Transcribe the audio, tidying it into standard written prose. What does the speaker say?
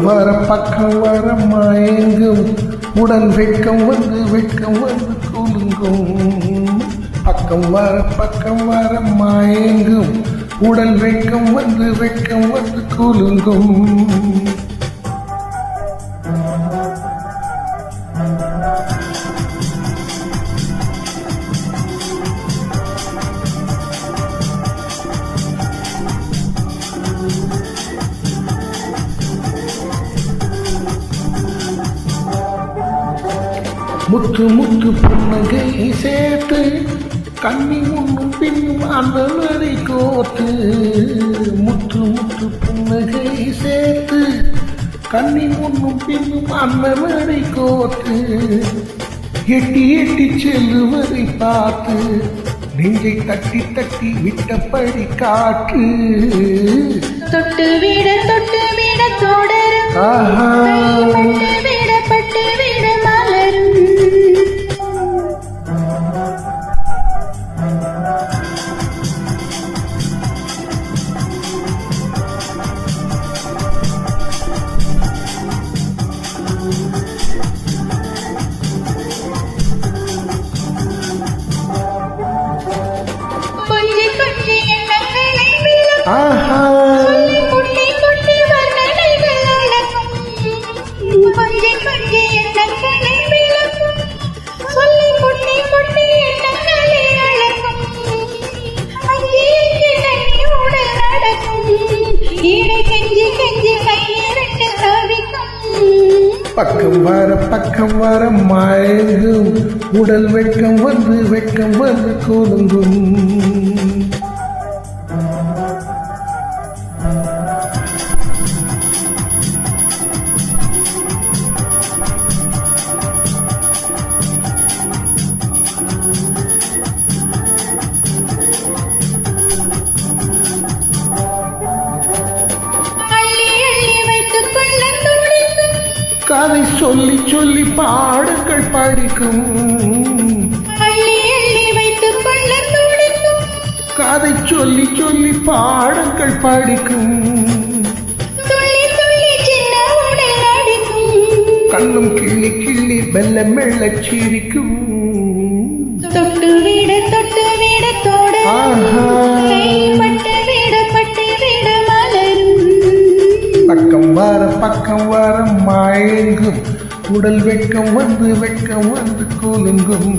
பக்கம் வர மயங்கும் உடல் வெட்கம் வந்து குலுங்கும். பக்கம் வர மயங்கும் உடல் வெட்கம் வந்து குலுங்கும். முத்து முத்து புன்னகை சேர்த்து கண்ணி முன்னும் பின்னும் அந்த நரை கோத்து. முத்து முத்து புன்னகை சேர்த்து கண்ணி முன்னும் பின்னும் அந்த நரை கோத்து. எட்டி எட்டி செல்லுவதை பார்த்து நெஞ்சை தட்டி தட்டி விட்டபடி காற்று. தொட்டு விட தொடரும். ஆஹா பட்டு விட மலரும். கொஞ்சி கொஞ்சி எண்ணங்களை விளக்கும். ஆஹா சொல்லி கொட்டி கொட்டி வர்ணனைகள் அழகும். கொஞ்சி கொஞ்சி எண்ணங்களை விளக்கும். சொல்லி கொட்டி கொட்டி எண்ணங்களை அழகும். அங்கே நன்னியோடு நடக்கும். ஈடை கெஞ்சி கெஞ்சி கையிரண்டு தவிக்கும். பக்கம் வர மயங்கும் உடல் வெட்கம் வந்து குலுங்கும். அள்ளி அள்ளி வைத்துக் கொள்ள துடிக்கும். கதை சொல்லி சொல்லி பாடங்கள் படிக்கும். அள்ளி அள்ளி வைத்துக் கொள்ள துடிக்கும். கதை சொல்லி சொல்லி பாடங்கள் படிக்கும். துள்ளி துள்ளி சின்ன உடல் அடிக்கும். கண்ணும் கிள்ளி கிள்ளி மெல்ல சிரிக்கும். தொட்டு விட தோடு. ஆஹா பட்டு விட மலரும். பக்கம் வர மயங்கும் உடல் வெட்கம் வந்து குலுங்கும்.